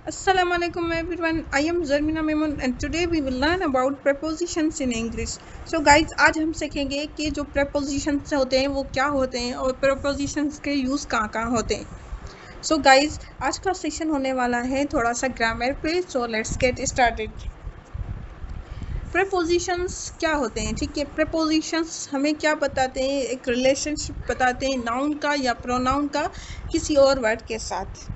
Assalamu alaikum everyone. I am Zarmina Memon and today we will learn about prepositions in English. So guys, आज हम सीखेंगे कि जो prepositions होते हैं वो क्या होते हैं और prepositions के use कहाँ होते हैं. So guys, आज का सेशन होने वाला है थोड़ा सा ग्रामर पे. So let's get started. Prepositions क्या होते हैं? ठीक है, prepositions हमें क्या बताते हैं? एक रिलेशनशिप बताते हैं नाउन का या प्रोनाउन का किसी और वर्ड के साथ.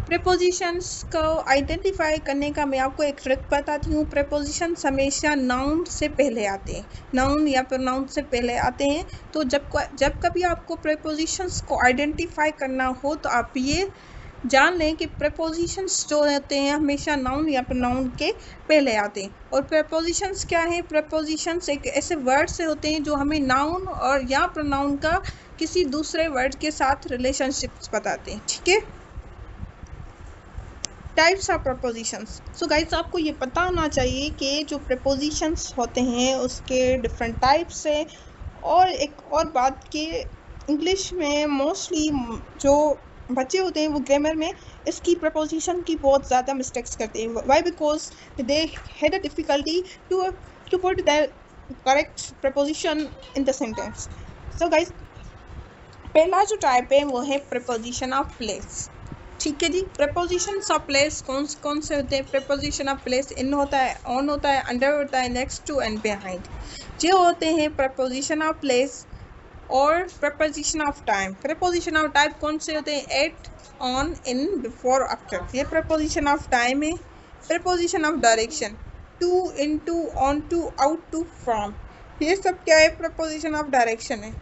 प्रेपोजिशंस को आइडेंटिफाई करने का मैं आपको एक ट्रिक बताती हूँ. प्रेपोजिशंस हमेशा नाउन से पहले आते हैं, नाउन या प्रोनाउन से पहले आते हैं. तो जब कभी आपको प्रेपोजिशंस को आइडेंटिफाई करना हो तो आप ये जान लें कि प्रेपोजिशंस जो होते हैं हमेशा नाउन या प्रोनाउन के पहले आते हैं. और प्रेपोजिशंस क्या है? प्रेपोजिशंस एक ऐसे वर्ड से होते हैं जो हमें नाउन और या प्रोनाउन का किसी दूसरे वर्ड के साथ रिलेशनशिप्स बताते हैं. ठीक है. Types of propositions. So guys, आपको ये पता होना चाहिए कि जो प्रपोजिशंस होते हैं उसके डिफरेंट टाइप्स हैं. और एक और बात कि इंग्लिश में मोस्टली जो बच्चे होते हैं वो ग्रामर में इसकी प्रपोजिशन की बहुत ज़्यादा मिस्टेक्स करते हैं. Why? Because they had a difficulty to put the correct preposition in the sentence. So guys, पहला जो टाइप है वो है प्रपोजिशन ऑफ प्लेस. ठीक है जी. प्रपोजिशंस ऑफ प्लेस कौन से होते हैं? प्रपोजिशन ऑफ प्लेस इन होता है, ऑन होता है, अंडर होता है, नेक्स्ट टू एंड बिहाइंड. ये होते हैं प्रपोजिशन ऑफ प्लेस. और preposition of time. Preposition of type कौन से होते हैं? At, on, in, before, after. ये प्रपोजिशन ऑफ टाइम है. Preposition of direction. To, into, onto, out to, from. ये सब क्या है? प्रपोजिशन ऑफ डायरेक्शन है.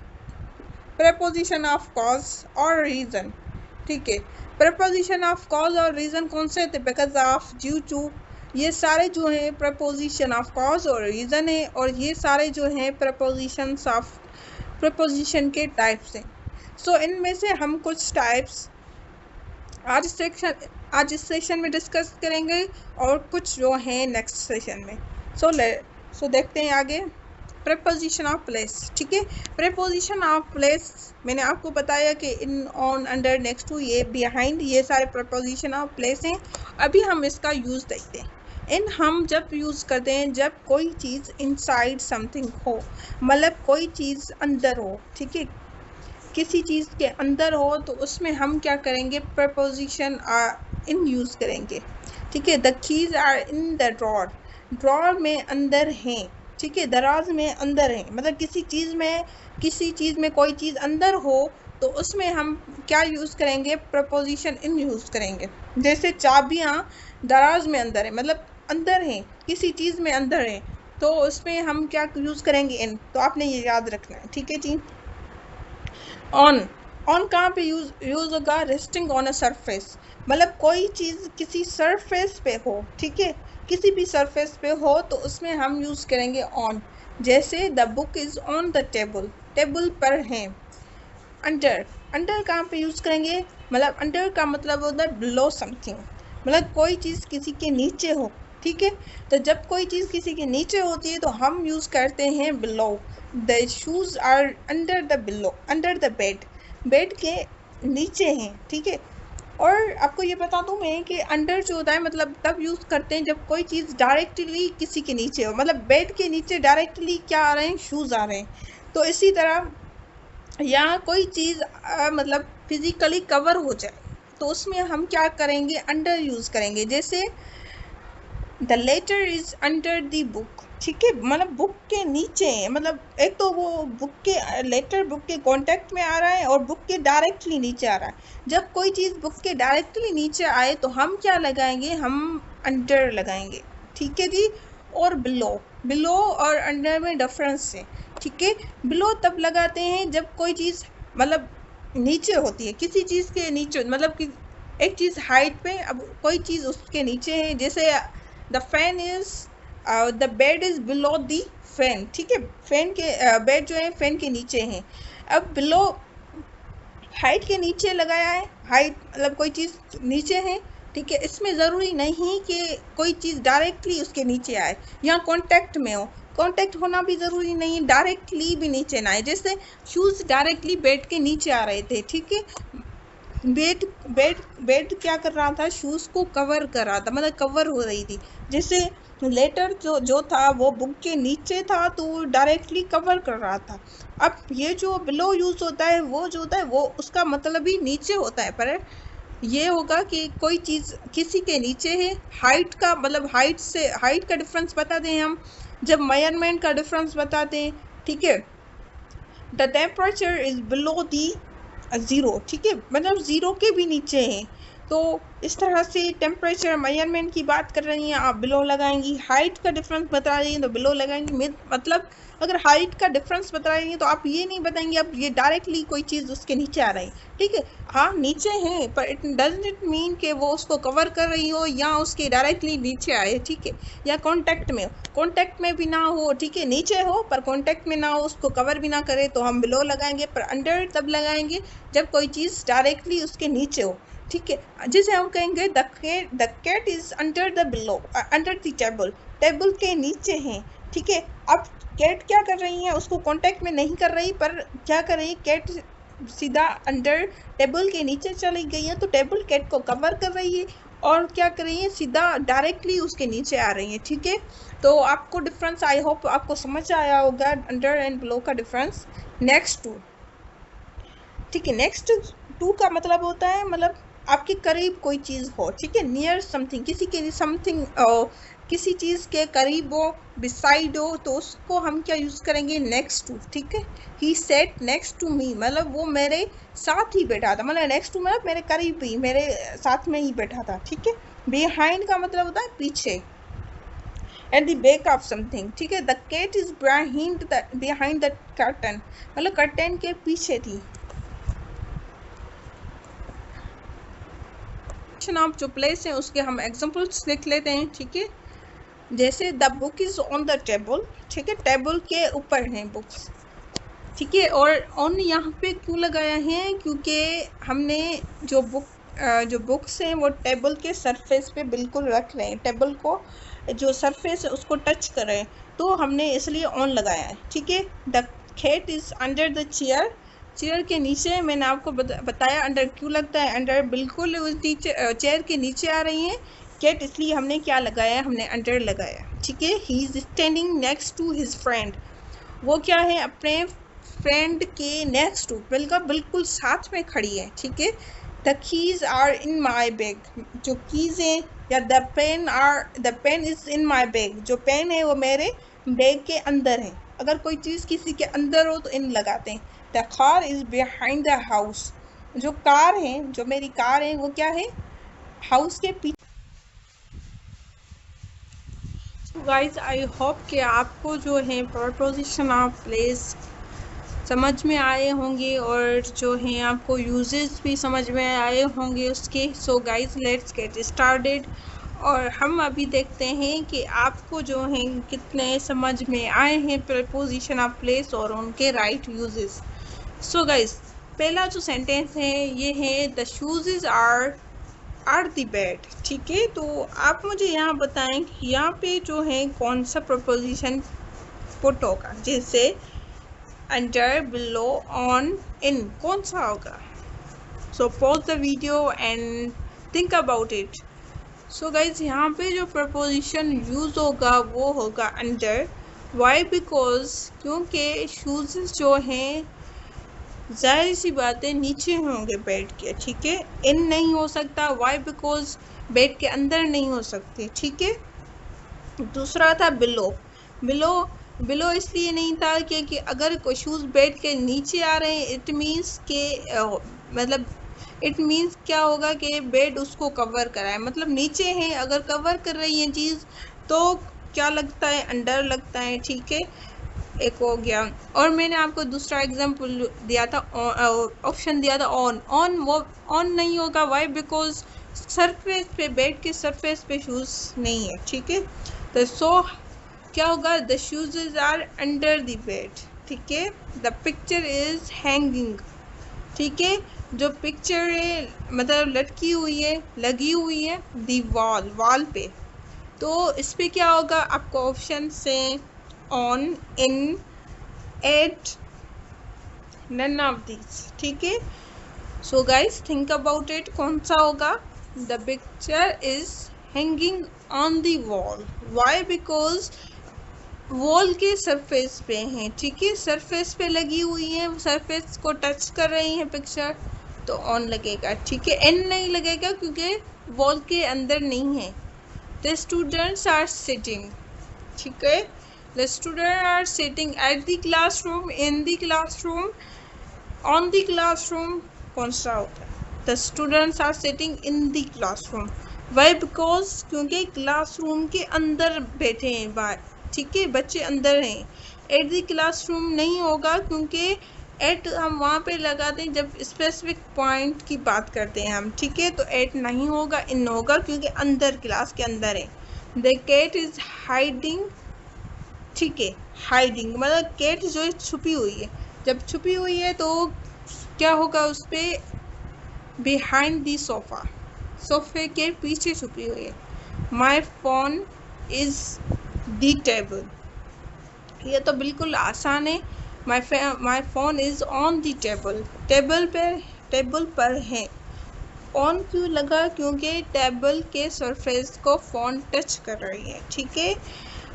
प्रपोजिशन ऑफ कॉज और रीज़न. ठीक है. प्रपोजिशन ऑफ कॉज और रीज़न कौन से थे? Because of, due to. ये सारे जो हैं प्रपोजिशन ऑफ कॉज और रीज़न है. और ये सारे जो हैं प्रपोजिशंस ऑफ प्रपोजिशन के टाइप्स हैं. सो इनमें से हम कुछ टाइप्स आज इस सेशन में डिस्कस करेंगे और कुछ जो हैं नेक्स्ट सेशन में. सो देखते हैं आगे. Preposition of place. ठीक है. प्रपोजिशन ऑफ प्लेस मैंने आपको बताया कि इन, ऑन, अंडर, नेक्स्ट टू, ये बिहाइंड, ये सारे प्रपोजिशन ऑफ प्लेस हैं. अभी हम इसका यूज़ देखते हैं. इन हम जब यूज़ करते हैं जब कोई चीज़ इनसाइड समथिंग हो, मतलब कोई चीज़ अंदर हो. ठीक है. किसी चीज़ के अंदर हो तो उसमें हम क्या करेंगे? प्रपोजिशन इन यूज़ करेंगे. ठीक है. The keys are in the drawer. Drawer में अंदर हैं. ठीक है. दराज में अंदर है, मतलब किसी चीज़ में कोई चीज़ अंदर हो तो उसमें हम क्या यूज़ करेंगे? प्रपोजिशन इन यूज़ करेंगे. जैसे चाबियाँ दराज में अंदर है, मतलब अंदर है, किसी चीज़ में अंदर है, तो उसमें हम क्या यूज़ करेंगे? इन. तो आपने ये याद रखना है. ठीक है जी. ऑन. ऑन कहाँ पे यूज़ होगा? Resting on a surface. मतलब कोई चीज़ किसी सरफेस पे हो. ठीक है. किसी भी सरफेस पे हो तो उसमें हम यूज़ करेंगे ऑन. जैसे the book is on the table. Table पर है. अंडर. अंडर कहाँ पे यूज़ करेंगे? मतलब अंडर का मतलब होता है बिलो समथिंग, मतलब कोई चीज़ किसी के नीचे हो. ठीक है. तो जब कोई चीज़ किसी के नीचे होती है तो हम यूज़ करते हैं below. The shoes are under the below, under the bed. Bed के नीचे हैं. ठीक है. और आपको ये बता दूं मैं कि अंडर जो होता है मतलब तब यूज़ करते हैं जब कोई चीज़ डायरेक्टली किसी के नीचे हो, मतलब बेड के नीचे डायरेक्टली क्या आ रहे हैं? शूज़ आ रहे हैं. तो इसी तरह या कोई चीज़ मतलब फिज़िकली कवर हो जाए तो उसमें हम क्या करेंगे? अंडर यूज़ करेंगे. जैसे the letter is under the book. ठीक है. मतलब बुक के नीचे है, मतलब एक तो वो बुक के लेटर बुक के कांटेक्ट में आ रहा है और बुक के डायरेक्टली नीचे आ रहा है. जब कोई चीज़ बुक के डायरेक्टली नीचे आए तो हम क्या लगाएंगे? हम अंडर लगाएंगे. ठीक है जी. और बिलो. बिलो और अंडर में डिफरेंस है. ठीक है. बिलो तब लगाते हैं जब कोई चीज़ मतलब नीचे होती है, किसी चीज़ के नीचे, मतलब कि एक चीज़ हाइट पे, अब कोई चीज़ उसके नीचे है. जैसे the fan is the bed is below the fan. ठीक है. फैन के बेड जो है फैन के नीचे हैं. अब बिलो हाइट के नीचे लगाया है. हाइट मतलब कोई चीज़ नीचे है. ठीक है. इसमें ज़रूरी नहीं कि कोई चीज़ डायरेक्टली उसके नीचे आए या कांटेक्ट में हो. कांटेक्ट होना भी ज़रूरी नहीं, डायरेक्टली भी नीचे ना आए. जैसे शूज़ डायरेक्टली बेड के नीचे आ रहे थे. ठीक है. बेड बेड बेड क्या कर रहा था, शूज़ को कवर कर रहा था, मतलब कवर हो रही थी। जैसे लेटर जो जो था वो बुक के नीचे था तो वो डायरेक्टली कवर कर रहा था। अब ये जो बिलो यूज़ होता है वो जो होता है वो उसका मतलब ही नीचे होता है, पर ये होगा कि कोई चीज़ किसी के नीचे है। हाइट का मतलब हाइट का डिफरेंस बताते हैं हम जब मेजरमेंट का डिफरेंस बताते हैं, ठीक है। The temperature is below the zero, ठीक है, मतलब ज़ीरो के भी नीचे है। तो इस तरह से टेम्परेचर मेजरमेंट की बात कर रही हैं आप, बिलो लगाएंगी। हाइट का डिफरेंस बता रही हैं तो बिलो लगाएंगी। मतलब अगर हाइट का डिफरेंस बता रही हैं तो आप ये नहीं बताएंगे अब ये डायरेक्टली कोई चीज़ उसके नीचे आ रही है, ठीक है। हाँ नीचे है पर इट डजंट इट मीन कि वो उसको कवर कर रही हो या उसके डायरेक्टली नीचे आए, ठीक है, या कांटेक्ट में हो। कांटेक्ट में भी ना हो, ठीक है, नीचे हो पर कांटेक्ट में ना हो, उसको कवर भी ना करे तो हम बिलो लगाएंगे। पर अंडर तब लगाएंगे जब कोई चीज़ डायरेक्टली उसके नीचे हो, ठीक है। जैसे हम कहेंगे the cat is under the below, under the table, table के नीचे हैं, ठीक है। अब कैट क्या कर रही है, उसको कांटेक्ट में नहीं कर रही पर क्या कर रही है, कैट सीधा अंडर टेबल के नीचे चली गई है तो टेबल कैट को कवर कर रही है और क्या कर रही है, सीधा डायरेक्टली उसके नीचे आ रही है, ठीक है। तो आपको डिफरेंस आई होप आपको समझ आया होगा अंडर एंड बिलो का डिफरेंस। नेक्स्ट टू, ठीक है, नेक्स्ट टू का मतलब होता है मतलब आपके करीब कोई चीज़ हो, ठीक है, नियर समथिंग, किसी के समथिंग किसी चीज़ के करीब हो, बिसाइड हो, तो उसको हम क्या यूज़ करेंगे, नेक्स्ट टू, ठीक है। ही सेट नेक्स्ट टू मी, मतलब वो मेरे साथ ही बैठा था, मतलब नेक्स्ट टू मतलब मेरे करीब ही, मेरे साथ में ही बैठा था, ठीक है। बिहाइंड का मतलब होता है पीछे, at the back of something, ठीक है। The cat is behind the curtain, मतलब कर्टन के पीछे थी। आप जो प्लेस है उसके हम एग्जांपल्स लिख लेते हैं, ठीक है। जैसे the book is on the table, ठीक है, टेबल के ऊपर है बुक्स, ठीक है। और ऑन यहाँ पे क्यों लगाया है, क्योंकि हमने जो बुक्स हैं वो टेबल के सरफेस पे बिल्कुल रख रहे हैं, टेबल को जो सरफेस है उसको टच कर रहे हैं, तो हमने इसलिए ऑन लगाया है, ठीक है। The cat is under the chair, chair के नीचे, मैंने आपको बताया अंडर क्यों लगता है, अंडर बिल्कुल उस नीचे चेयर के नीचे आ रही हैं कैट, इसलिए हमने क्या लगाया, हमने अंडर लगाया, ठीक है। He is standing next to his friend, वो क्या है, अपने फ्रेंड के नेक्स्ट टू, बिल्कुल साथ में खड़ी है, ठीक है। The keys are in my bag, जो कीज हैं, या the pen is in my bag, जो पेन है वो मेरे बैग के अंदर है। अगर कोई चीज़ किसी के अंदर हो तो इन लगाते हैं। The car is behind the house, जो कार है, जो मेरी कार है वो क्या है, हाउस के पीछे। गाइज आई होप कि आपको जो है प्रपोजिशन ऑफ प्लेस समझ में आए होंगे और जो है आपको यूजेस भी समझ में आए होंगे उसके। So guys let's get started, और हम अभी देखते हैं कि आपको जो है कितने समझ में आए हैं प्रपोजिशन ऑफ प्लेस और उनके राइट यूजेस। सो गाइज पहला जो सेंटेंस है ये है the shoes are the bed, ठीक है। तो आप मुझे यहाँ बताएं कि यहाँ पे जो है कौन सा प्रपोजिशन पुट होगा, जैसे अंडर, बिलो, ऑन, इन, कौन सा होगा। So pause the video and think about it. So guys यहाँ पे जो प्रपोजिशन यूज होगा वो होगा अंडर। वाई, बिकॉज क्योंकि शूज जो हैं जाहिर सी बात है नीचे होंगे बेड के, ठीक है। इन नहीं हो सकता, वाई, बिकॉज बेड के अंदर नहीं हो सकते, ठीक है। दूसरा था बिलो, बिलो बिलो इसलिए नहीं था कि अगर कोई शूज़ बेड के नीचे आ रहे हैं इट मीन्स के मतलब इट मीन्स क्या होगा कि बेड उसको कवर कराए, मतलब नीचे है अगर कवर कर रही है चीज़ तो क्या लगता है, अंडर लगता है, ठीक है। एक हो गया। और मैंने आपको दूसरा एग्जांपल दिया था, ऑप्शन दिया था ऑन, वो ऑन नहीं होगा, वाई, बिकॉज सरफेस पे, बेड के सरफेस पे शूज़ नहीं है, ठीक है। तो सो क्या होगा, the shoes are under the bed, ठीक है। द पिक्चर इज हैंगिंग, ठीक है, जो पिक्चर है मतलब लटकी हुई है, लगी हुई है दी वॉल पे, तो इस पे क्या होगा, आपको ऑप्शन से on, in, at, none of this, ठीक है। So guys think about it, कौन सा होगा? The picture is hanging on the wall. Why? Because wall के सरफेस पे हैं, ठीक है, सरफेस पे लगी हुई है, सरफेस को टच कर रही है पिक्चर, तो ऑन लगेगा, ठीक है। एन नहीं लगेगा क्योंकि वॉल के अंदर नहीं है। द स्टूडेंट्स आर सिटिंग, ठीक है, the student are sitting at the classroom, in the classroom, on the classroom, कौन सा होता है? The students are sitting in the classroom. Why? Because क्योंकि क्लासरूम के अंदर बैठे हैं बाहर, ठीक है, बच्चे अंदर हैं। एट द क्लासरूम नहीं होगा क्योंकि एट हम वहाँ पे लगाते हैं जब स्पेसिफिक पॉइंट की बात करते हैं हम, ठीक है, तो एट नहीं होगा, इन होगा क्योंकि अंदर, क्लास के अंदर है। द कैट इज हाइडिंग, ठीक है, हाइडिंग मतलब कैट जो है छुपी हुई है, जब छुपी हुई है तो क्या होगा उस पर? बिहाइंड दी सोफा, सोफे के पीछे छुपी हुई है। My phone is the table, ये तो बिल्कुल आसान है। My phone is on the table, table पर है। ऑन क्यों लगा? क्योंकि टेबल के सरफेस को फोन टच कर रही है, ठीक है।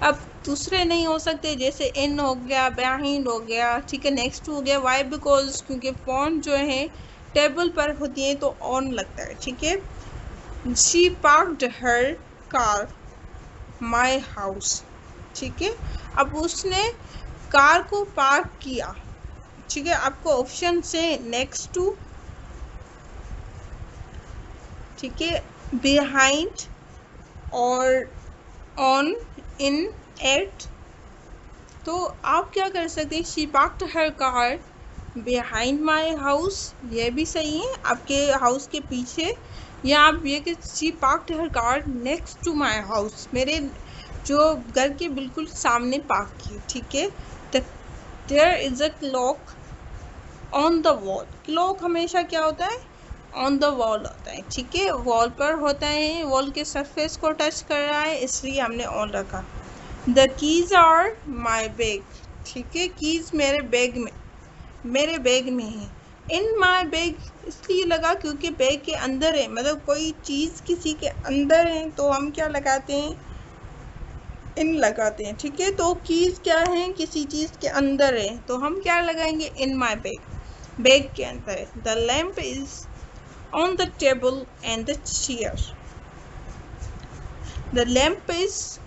अब दूसरे नहीं हो सकते, जैसे इन हो गया, बिहाइंड हो गया, ठीक है, नेक्स्ट हो गया। वाई? बिकॉज क्योंकि फोन जो है टेबल पर होती है तो ऑन लगता है, ठीक है। She parked her car my house, ठीक है। अब उसने कार को पार्क किया, ठीक है। आपको ऑप्शन से नेक्स्ट टू, ठीक है, बिहाइंड और ऑन, इन, एट, तो आप क्या कर सकते हैं? She parked her car behind my house, ये भी सही है, आपके हाउस के पीछे, या आप ये कि she parked her car next to my house, मेरे जो घर के बिल्कुल सामने पार्क की, ठीक है। There is a clock on the wall, clock हमेशा क्या होता है? ऑन द वॉल होता है, ठीक है, वॉल पर होता है, वॉल के सरफेस को टच कर रहा है, इसलिए हमने ऑन रखा। The keys are my bag, ठीक है, कीज मेरे बैग में है। इन माई बैग इसलिए लगा क्योंकि बैग के अंदर है, मतलब कोई चीज़ किसी के अंदर है तो हम क्या लगाते हैं? इन लगाते हैं, ठीक है। तो कीज क्या है? किसी चीज़ के अंदर है तो हम क्या लगाएंगे? इन माई बैग, बैग के अंदर है। The lamp is on the table and the chair, the lamp is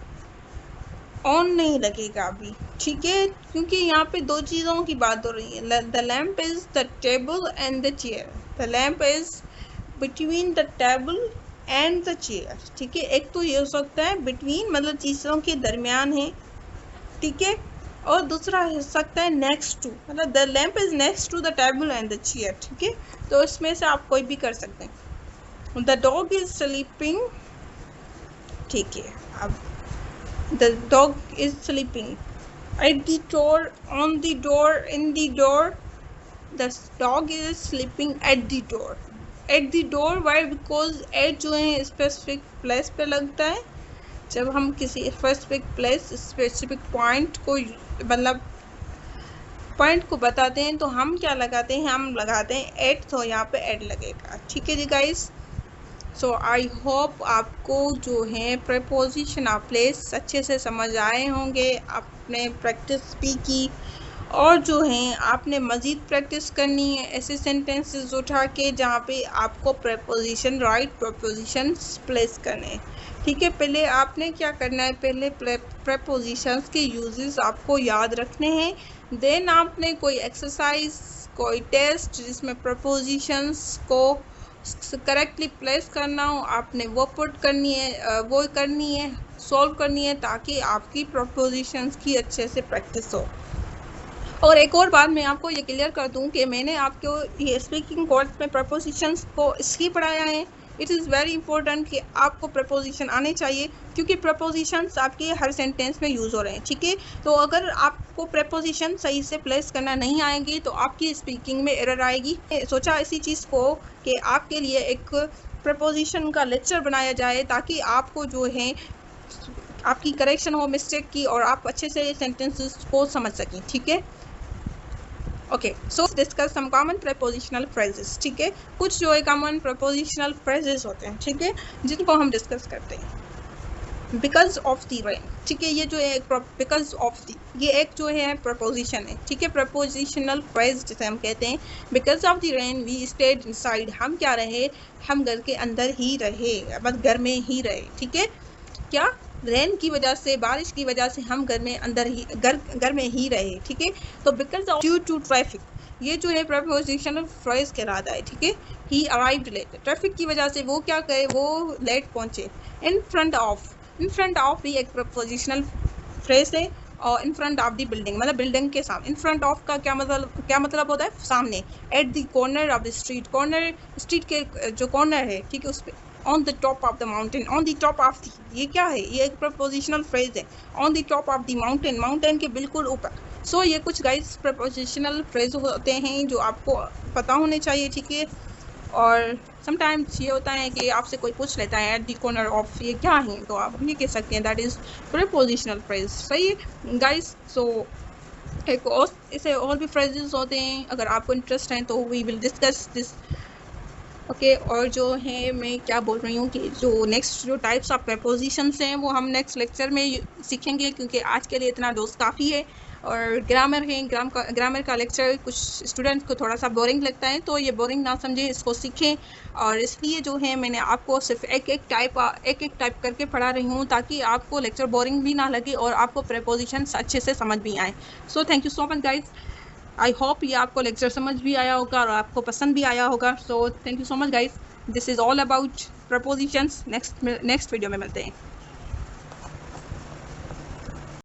on नहीं लगेगा अभी, ठीक है, क्योंकि यहाँ पे दो चीज़ों की बात हो रही है। The lamp is the table and the chair, the lamp is between the table and the chair, ठीक है। एक तो ये हो सकता है बिटवीन, मतलब चीज़ों के दरमियान है, ठीक है, और दूसरा हो सकता है नेक्स्ट टू, मतलब the lamp is next to the table and the chair, ठीक है। तो इसमें से आप कोई भी कर सकते हैं। द डॉग इज स्लीपिंग, ठीक है, अब the dog is sleeping at the door, on the door, in the door, the dog is sleeping at the door, at the door। why? because at जो है स्पेसिफिक प्लेस पे लगता है, जब हम किसी स्पेसिफिक प्लेस, स्पेसिफिक पॉइंट को, मतलब पॉइंट को बताते हैं तो हम क्या लगाते हैं? हम लगाते हैं एट, तो यहाँ पे एट लगेगा, ठीक है जी गाइस। सो आई होप आपको जो है प्रेपोजिशन ऑफ प्लेस अच्छे से समझ आए होंगे, आपने प्रैक्टिस भी की, और जो है आपने मज़ीद प्रैक्टिस करनी है ऐसे सेंटेंसेस उठा के जहाँ पे आपको प्रेपोजिशन, राइट प्रेपोजिशंस प्लेस करने हैं, ठीक है। पहले आपने क्या करना है? पहले प्रेपोजिशंस के यूजेस आपको याद रखने हैं, देन आपने कोई एक्सरसाइज, कोई टेस्ट जिसमें प्रपोजिशंस को करेक्टली प्लेस करना हो, आपने वो पुट करनी है, वो करनी है, सॉल्व करनी है, ताकि आपकी प्रपोजिशंस की अच्छे से प्रैक्टिस हो। और एक और बात मैं आपको ये क्लियर कर दूं कि मैंने आपको ये स्पीकिंग कोर्स में प्रपोजिशंस को इसलिए पढ़ाया है, इट इज़ वेरी इंपॉर्टेंट कि आपको प्रपोजिशन आने चाहिए, क्योंकि प्रपोजिशंस आपके हर सेंटेंस में यूज़ हो रहे हैं, ठीक है। तो अगर आपको प्रपोजिशन सही से प्लेस करना नहीं आएंगी तो आपकी स्पीकिंग में एरर आएगी। सोचा इसी चीज़ को कि आपके लिए एक प्रपोजिशन का लेक्चर बनाया जाए, ताकि आपको जो है आपकी करेक्शन हो मिस्टेक की, और आप अच्छे से सेंटेंसेस को समझ सकें, ठीक है। Okay, so discuss some common prepositional phrases. ठीक है, कुछ जो है कॉमन प्रपोजिशनल फ्रेजेस होते हैं, ठीक है, जिनको हम डिस्कस करते हैं। बिकॉज ऑफ द रेन, ठीक है, ये जो है बिकॉज ऑफ द, ये एक जो है प्रपोजिशन है, ठीक है, प्रपोजिशनल फ्रेज जिसे हम कहते हैं। Because of the rain we stayed inside, हम क्या रहे, हम घर के अंदर ही रहे, मतलब घर में ही रहे, ठीक है। क्या, रेन की वजह से, बारिश की वजह से हम घर में अंदर ही घर में ही रहे, ठीक है। तो because of due to traffic, ये जो है प्रपोजिशनल फ्रेज कहलाता है, ठीक है। ही अराइव्ड लेट, ट्रैफिक की वजह से वो क्या करे, वो लेट पहुंचे। In front of, in front of भी एक प्रपोजिशनल फ्रेज है, और in front of the building, मतलब बिल्डिंग के सामने। इन फ्रंट ऑफ का क्या मतलब होता है, सामने। At the corner of the street, corner street के जो कॉर्नर है, ठीक है, उस पर। On the top of the mountain, on the top of the, ये क्या है, ये एक प्रपोजिशनल फ्रेज है। On the top of the mountain, mountain के बिल्कुल ऊपर। सो ये कुछ गाइस प्रपोजिशनल फ्रेज होते हैं जो आपको पता होने चाहिए, ठीक है। और समटाइम्स ये होता है कि आपसे कोई पूछ लेता है एट द कॉर्नर ऑफ, ये क्या है, तो आप ये कह सकते हैं दैट इज प्रीपोजिशनल फ्रेज। सही है गाइस। सो एक और इसे और भी फ्रेजेस होते हैं, अगर आपको इंटरेस्ट है तो we will discuss this. Okay, और जो है मैं क्या बोल रही हूँ कि जो नेक्स्ट जो टाइप्स ऑफ प्रपोजिशंस हैं वो हम नेक्स्ट लेक्चर में सीखेंगे, क्योंकि आज के लिए इतना डोज काफ़ी है। और ग्रामर है, ग्रामर का लेक्चर कुछ स्टूडेंट्स को थोड़ा सा बोरिंग लगता है, तो ये बोरिंग ना समझे, इसको सीखें। और इसलिए जो है मैंने आपको सिर्फ एक एक टाइप करके पढ़ा रही हूँ, ताकि आपको लेक्चर बोरिंग भी ना लगे और आपको प्रपोजिशंस अच्छे से समझ भी आए। So thank you so much guys. I hope ये आपको लेक्चर समझ भी आया होगा और आपको पसंद भी आया होगा। So thank you so much guys. This is all about propositions. Next video में मिलते हैं।